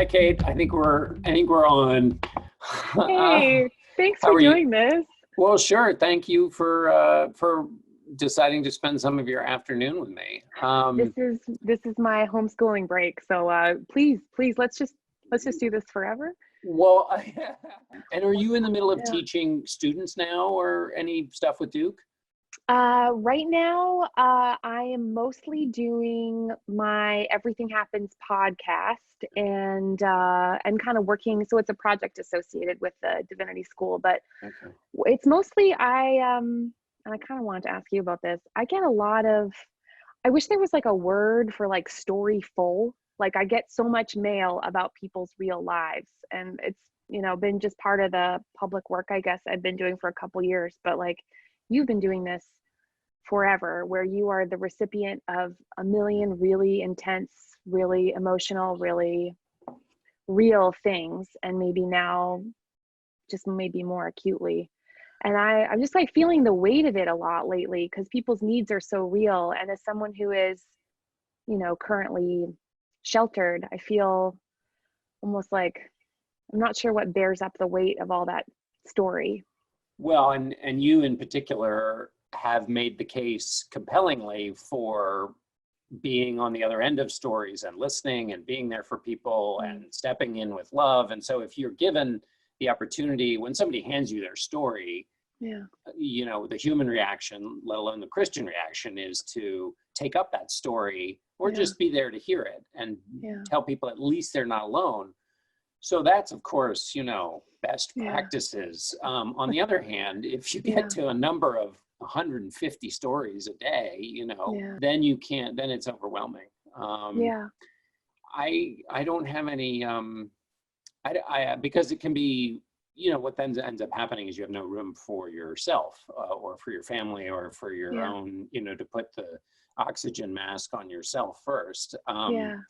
Hi, Kate. I think we're on. Hey, thanks How for are you? doing this. Well, sure. Thank you for deciding to spend some of your afternoon with me. This is my homeschooling break. So please let's just do this forever. Well, and are you in the middle of Yeah. teaching students now, or any stuff with Duke? Right now, I am mostly doing my Everything Happens podcast and kind of working. So it's a project associated with the Divinity School, but Okay. it's mostly and I kind of wanted to ask you about this. I get a lot of I wish there was like a word for like story full. Like I get so much mail about people's real lives and it's, been just part of the public work I guess I've been doing for a couple years, but like you've been doing this forever where you are the recipient of a million really intense, really emotional, really real things and maybe now just maybe more acutely. And I'm just like feeling the weight of it a lot lately because people's needs are so real. And as someone who is, currently sheltered, I feel almost like I'm not sure what bears up the weight of all that story. Well, and you in particular have made the case compellingly for being on the other end of stories and listening and being there for people Mm. and stepping in with love. And so if you're given the opportunity, when somebody hands you their story, Yeah. the human reaction, let alone the Christian reaction, is to take up that story or Yeah. just be there to hear it and Yeah. tell people at least they're not alone. So that's, of course, best Yeah. practices. On the other hand, if you get Yeah. to a number of 150 stories a day, Yeah. then you can't, then it's overwhelming. Um, Yeah. I don't have any, because it can be, what then ends up happening is you have no room for yourself or for your family or for your Yeah. own, to put the oxygen mask on yourself first. Yeah.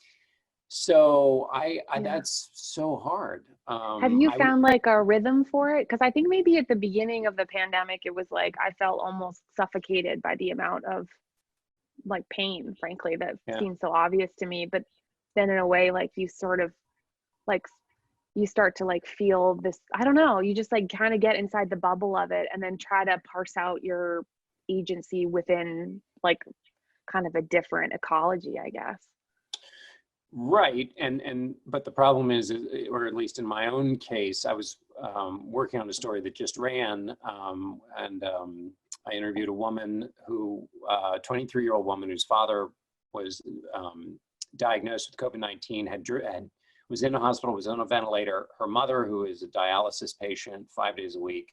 So Yeah. that's so hard. Have you found like a rhythm for it? Because I think maybe at the beginning of the pandemic, it was like I felt almost suffocated by the amount of like pain, frankly, that Yeah. seems so obvious to me. But then in a way, like you sort of like you start to like feel this, I don't know, you just like kind of get inside the bubble of it and then try to parse out your agency within like kind of a different ecology, I guess. Right. But the problem is, or at least in my own case, I was working on a story that just ran, and I interviewed a woman who, 23-year-old woman whose father was diagnosed with COVID-19, was in a hospital, was on a ventilator. Her mother, who is a dialysis patient 5 days a week,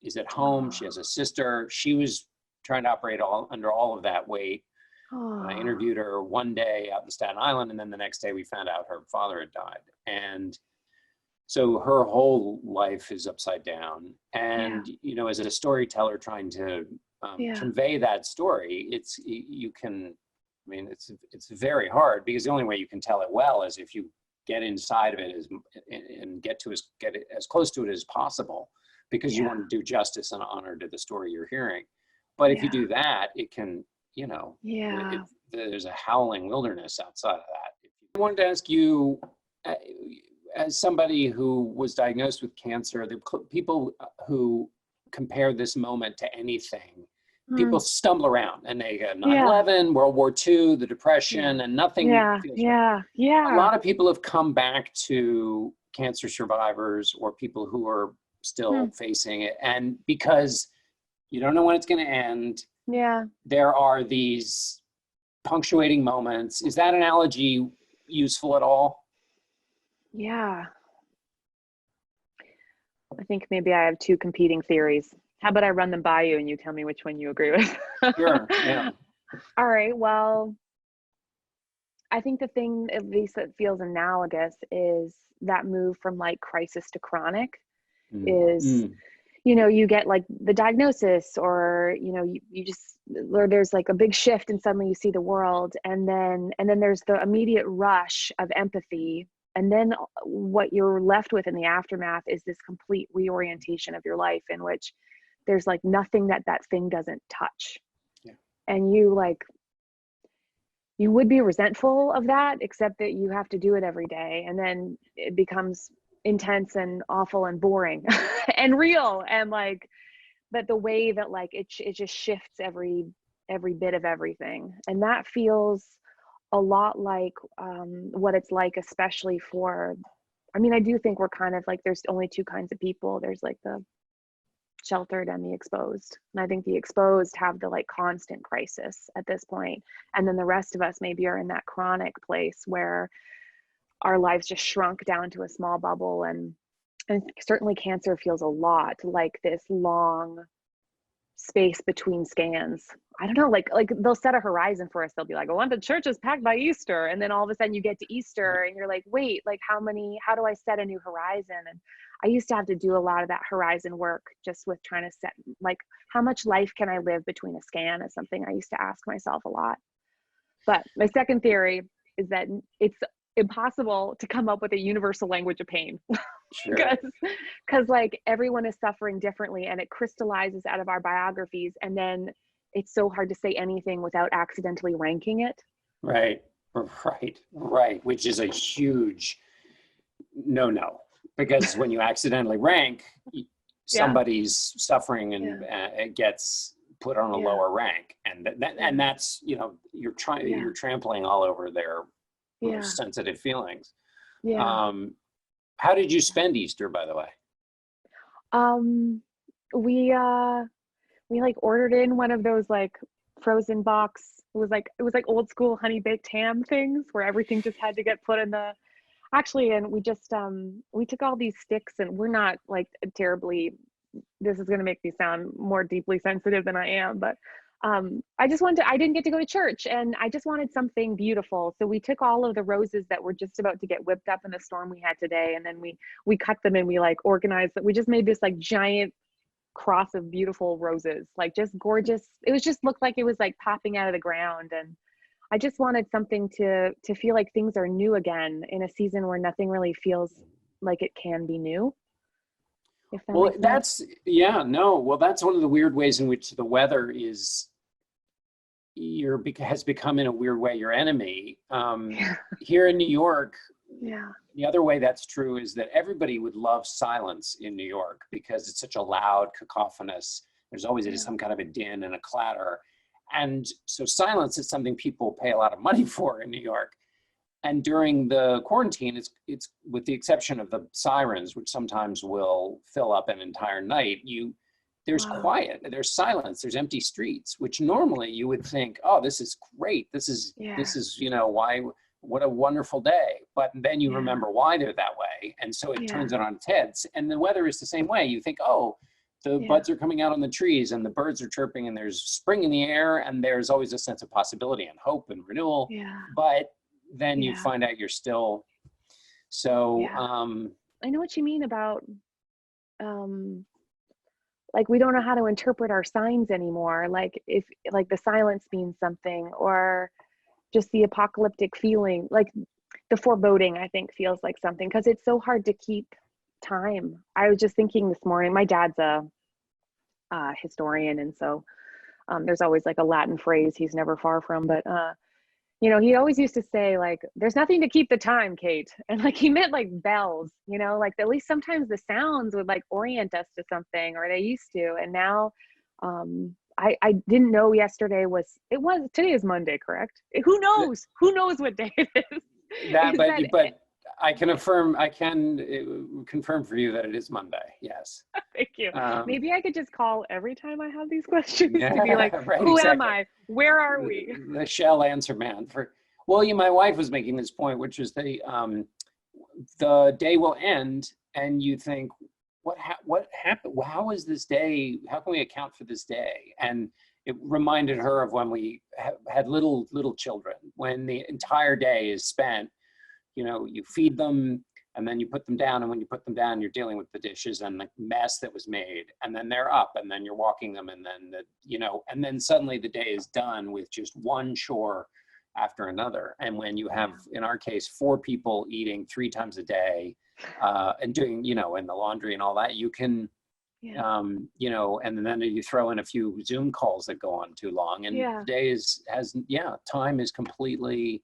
is at home. She Oh, has a sister. She was trying to operate under all of that weight. And I oh, interviewed her one day out in Staten Island, and then the next day we found out her father had died. And so her whole life is upside down. yeah, And, as a storyteller trying to yeah, convey that story, it's very hard because the only way you can tell it well is if you get inside of it and get it as close to it as possible, because you yeah, want to do justice and honor to the story you're hearing. But if you yeah, do that, it can, yeah. there's a howling wilderness outside of that. I wanted to ask you, uh, as somebody who was diagnosed with cancer, the people who compare this moment to anything, people Mm, stumble around and they go yeah, 9/11, World War II, the yeah, Depression, and nothing yeah, feels right. yeah, A yeah. lot of people have come back to cancer survivors or people who are still Hmm, facing it. And because you don't know when it's going to end, yeah, there are these punctuating moments. Is that analogy useful at all? yeah. I think maybe I have two competing theories. How about I run them by you and you tell me which one you agree with? Sure. Yeah. All right. Well, I think the thing, at least that feels analogous, is that move from like crisis to chronic Mm. is, Mm. you get like the diagnosis or, you just, or there's like a big shift and suddenly you see the world. And then there's the immediate rush of empathy. And then what you're left with in the aftermath is this complete reorientation of your life in which there's like nothing that thing doesn't touch. Yeah. And you would be resentful of that, except that you have to do it every day. And then it becomes intense and awful and boring and real. And like, but the way that like it just shifts every bit of everything. And that feels a lot like what it's like, especially for, I mean, I do think we're kind of like, there's only two kinds of people. There's like the sheltered and the exposed. And I think the exposed have the like constant crisis at this point. And then the rest of us maybe are in that chronic place where our lives just shrunk down to a small bubble. And certainly cancer feels a lot like this long space between scans. I don't know, like they'll set a horizon for us. They'll be like, I want the churches packed by Easter. And then all of a sudden you get to Easter and you're like, wait, like how do I set a new horizon? And I used to have to do a lot of that horizon work just with trying to set, like, how much life can I live between a scan is something I used to ask myself a lot. But my second theory is that it's impossible to come up with a universal language of pain. Sure. because like everyone is suffering differently and it crystallizes out of our biographies, and then it's so hard to say anything without accidentally ranking it. Right. Which is a huge no, because when you accidentally rank, somebody's suffering and it gets put on a lower rank, and and that's, you know, you're trampling all over their most sensitive feelings. How did you spend Easter, by the way? We like ordered in one of those like frozen box. It was like old school honey baked ham things where everything just had to get put in the, actually, and we just we took all these sticks, and we're not like terribly, this is going to make me sound more deeply sensitive than I am, but I didn't get to go to church, and I just wanted something beautiful. So we took all of the roses that were just about to get whipped up in the storm we had today, and then we cut them and we like organized that. We just made this like giant cross of beautiful roses, like just gorgeous. It was just looked like it was like popping out of the ground. And I just wanted something to feel like things are new again in a season where nothing really feels like it can be new. If that makes sense. That's one of the weird ways in which the weather has become, in a weird way, your enemy. Here in New York, the other way that's true is that everybody would love silence in New York because it's such a loud, cacophonous, there's always some kind of a din and a clatter. And so silence is something people pay a lot of money for in New York. And during the quarantine, it's with the exception of the sirens, which sometimes will fill up an entire night, there's quiet, there's silence, there's empty streets, which normally you would think, oh, this is great. This is, you know, what a wonderful day. But then you remember why they're that way. And so it turns it on its head. And the weather is the same way. You think, oh, the buds are coming out on the trees and the birds are chirping and there's spring in the air and there's always a sense of possibility and hope and renewal. But then you find out you're still, so. I know what you mean about, like, we don't know how to interpret our signs anymore. Like if like the silence means something, or just the apocalyptic feeling, like the foreboding, I think feels like something, because it's so hard to keep time. I was just thinking this morning, my dad's a historian, and so there's always like a Latin phrase he's never far from, but you know, he always used to say like, there's nothing to keep the time, Kate. And like, he meant like bells, you know, like at least sometimes the sounds would like orient us to something, or they used to. And now I didn't know yesterday today is Monday, correct? Who knows what day it is. But I can confirm for you that it is Monday. Yes. Thank you. Maybe I could just call every time I have these questions to be like, who am I? Where are we? The shell answer man. My wife was making this point, which is the day will end, and you think, what happened? How is this day? How can we account for this day? And it reminded her of when we had little children, when the entire day is spent. You know, you feed them and then you put them down. And when you put them down, you're dealing with the dishes and the mess that was made. And then they're up and then you're walking them. And then, and then suddenly the day is done with just one chore after another. And when you have, in our case, 4 people eating 3 times a day and doing, and the laundry and all that, you can Yeah. You know, and then you throw in a few Zoom calls that go on too long, and Yeah. today time is completely,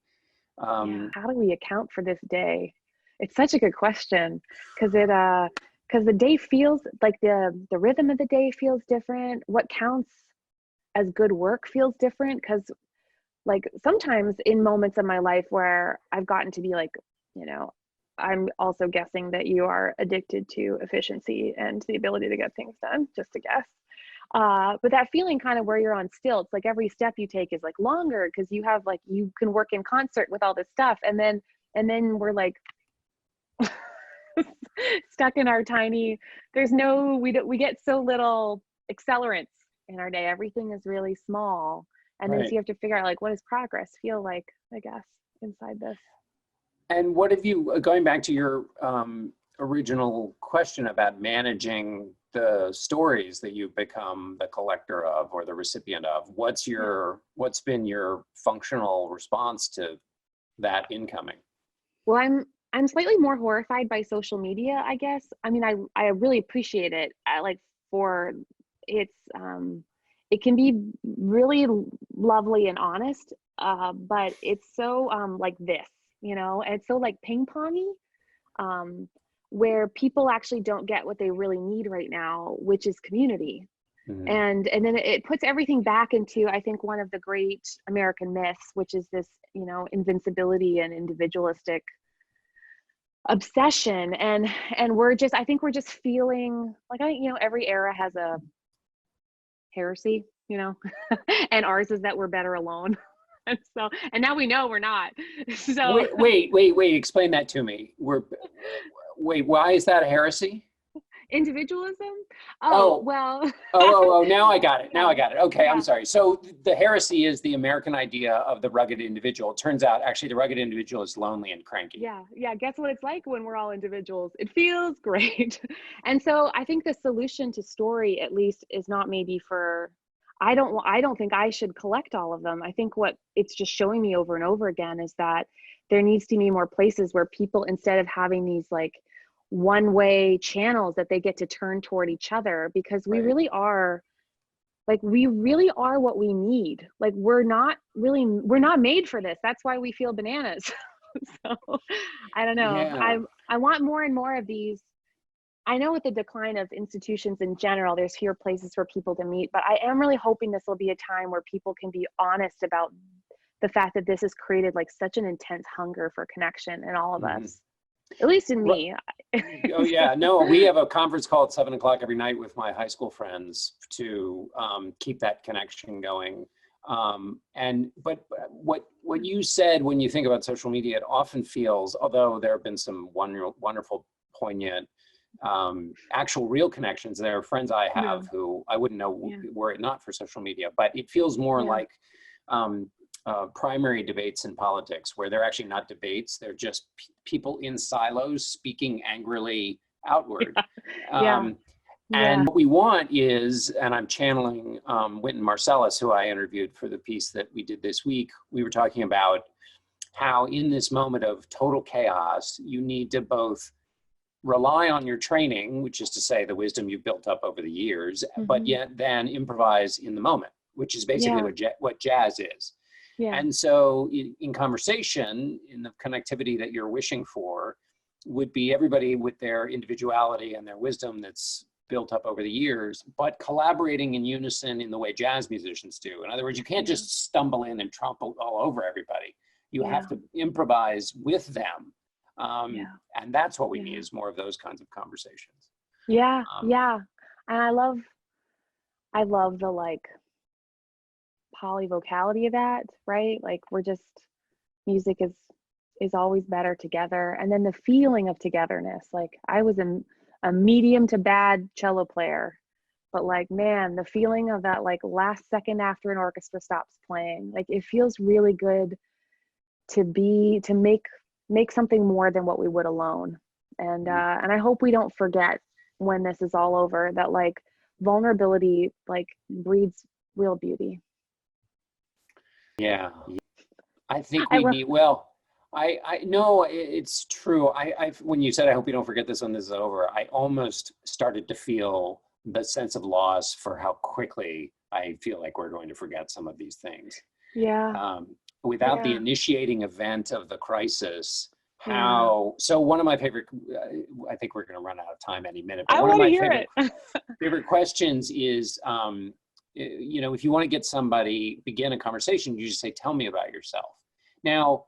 Yeah. How do we account for this day? It's such a good question, because because the day feels like the rhythm of the day feels different. What counts as good work feels different, because like sometimes in moments of my life where I've gotten to be like, you know, I'm also guessing that you are addicted to efficiency and the ability to get things done, just to guess. But that feeling kind of where you're on stilts, like every step you take is like longer because you have like, you can work in concert with all this stuff. And then we're like stuck in our tiny, we get so little accelerants in our day. Everything is really small. And then so right. you have to figure out like, what does progress feel like, I guess, inside this. And what have you, going back to your original question about managing the stories that you've become the collector of or the recipient of, what's been your functional response to that incoming? Well, I'm slightly more horrified by social media, I guess. I mean, I really appreciate it. I like for it's it can be really lovely and honest, but it's so like this, you know, and it's so like ping pongy, um, where people actually don't get what they really need right now, which is community. Mhm. And then it puts everything back into, I think, one of the great American myths, which is this, you know, invincibility and individualistic obsession. And we're just, I think we're just feeling like, you know, every era has a heresy, you know, and ours is that we're better alone. And so, and now we know we're not. So Wait, explain that to me. Wait, why is that a heresy? individualism. Oh, Oh, well. now I got it. Now Yeah, I got it. Okay, I'm yeah, sorry. So the heresy is the American idea of the rugged individual. It turns out actually the rugged individual is lonely and cranky. yeah. Guess what it's like when we're all individuals? It feels great. And so I think the solution to story, at least, is not maybe for, I don't think I should collect all of them. I think what it's just showing me over and over again is that there needs to be more places where people, instead of having these like one way channels, that they get to turn toward each other, because Right. we really are what we need. Like we're not made for this. That's why we feel bananas. So I don't know. Yeah. I want more and more of these. I know with the decline of institutions in general, there's fewer places for people to meet, but I am really hoping this will be a time where people can be honest about the fact that this has created like such an intense hunger for connection in all of Mhm. us, at least in me. Oh yeah, no, we have a conference call at 7 o'clock every night with my high school friends to keep that connection going. But what you said, when you think about social media, it often feels, although there have been some wonderful, poignant, actual real connections. There are friends I Yeah, have who I wouldn't know yeah, were it not for social media, but it feels more yeah, like um, primary debates in politics, where they're actually not debates, they're just people in silos speaking angrily outward. yeah, Um, yeah, and what we want is, and I'm channeling Wynton Marsalis, who I interviewed for the piece that we did this week. We were talking about how in this moment of total chaos, you need to both rely on your training, which is to say the wisdom you've built up over the years, but hmm, yet then improvise in the moment, which is basically yeah, what jazz is. yeah, And so in conversation, in the connectivity that you're wishing for, would be everybody with their individuality and their wisdom that's built up over the years, but collaborating in unison in the way jazz musicians do. In other words, you can't yeah, just stumble in and trample all over everybody. You have yeah, to improvise with them. yeah, And that's what we need, yeah, is more of those kinds of conversations. yeah, Um, yeah. And I love the like polyvocality of that, right? Like we're just, music is always better together. And then the feeling of togetherness. Like I was a medium to bad cello player, but like man, the feeling of that like last second after an orchestra stops playing, like it feels really good to make something more than what we would alone. And I hope we don't forget when this is all over that like vulnerability like breeds real beauty. yeah, I think I we will. need, well, I know it's true. When you said, I hope you don't forget this when this is over, I almost started to feel the sense of loss for how quickly I feel like we're going to forget some of these things. Yeah. Without the Yeah. initiating event of the crisis, Yeah. so one of my favorite, I think we're going to run out of time any minute, but I one of want to my hear it. favorite questions is, if you want to get somebody, begin a conversation, you just say, tell me about yourself. Now,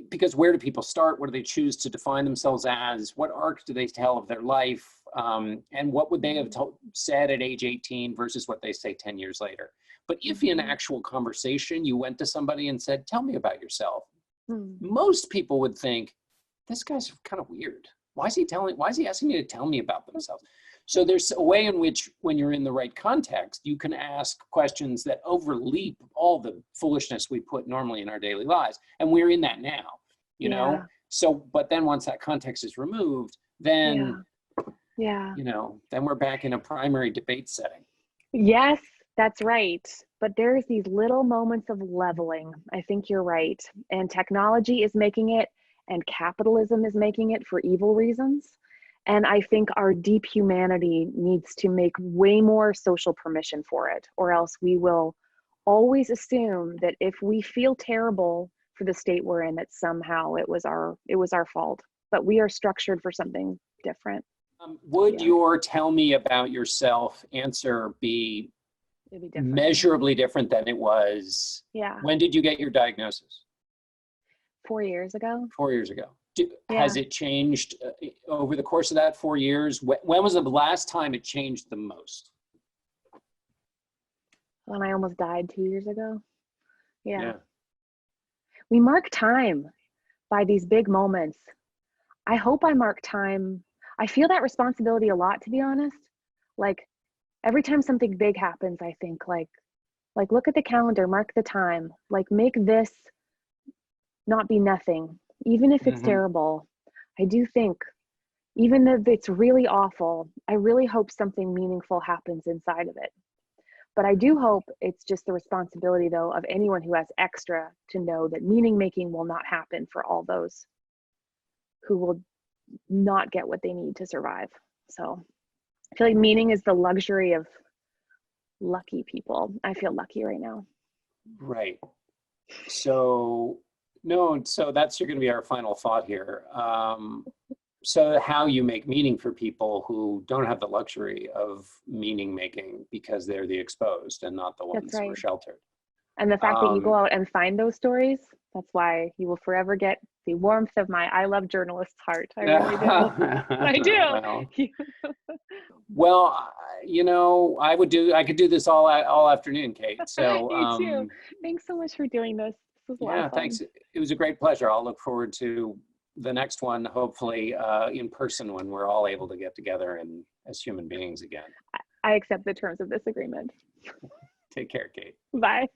because where do people start? What do they choose to define themselves as? What arc do they tell of their life? And what would they have said at age 18 versus what they say 10 years later? But if in actual conversation, you went to somebody and said, tell me about yourself, most people would think, this guy's kind of weird. Why is he asking me to tell me about themselves? So there's a way in which, when you're in the right context, you can ask questions that overleap all the foolishness we put normally in our daily lives. And we're in that now, you know? So, but then once that context is removed, then, then we're back in a primary debate setting. Yes, that's right. But there's these little moments of leveling. I think you're right. And technology is making it, and capitalism is making it for evil reasons. And I think our deep humanity needs to make way more social permission for it, or else we will always assume that if we feel terrible for the state we're in, that somehow it was our fault. But we are structured for something different. Would your tell me about yourself answer be measurably different than it was? Yeah. When did you get your diagnosis? 4 years ago. 4 years ago. Has it changed over the course of that 4 years? When was the last time it changed the most? When I almost died 2 years ago. Yeah. We mark time by these big moments. I hope I mark time. I feel that responsibility a lot, to be honest. Like every time something big happens, I think like look at the calendar, mark the time, like make this not be nothing, even if it's terrible. I do think, even if it's really awful, I really hope something meaningful happens inside of it. But I do hope it's just the responsibility, though, of anyone who has extra to know that meaning making will not happen for all those who will not get what they need to survive. So I feel like meaning is the luxury of lucky people. I feel lucky right now. Right. So that's going to be our final thought here. So how you make meaning for people who don't have the luxury of meaning making because they're the exposed and not the ones who are sheltered. And the fact that you go out and find those stories, that's why you will forever get the warmth of my I love journalist's heart. I really do. I do. Well, I could do this all afternoon, Kate. So me too. Thanks so much for doing this. This was a lot of fun. Thanks. It was a great pleasure. I'll look forward to the next one, hopefully in person, when we're all able to get together and as human beings again. I accept the terms of this agreement. Take care, Kate. Bye.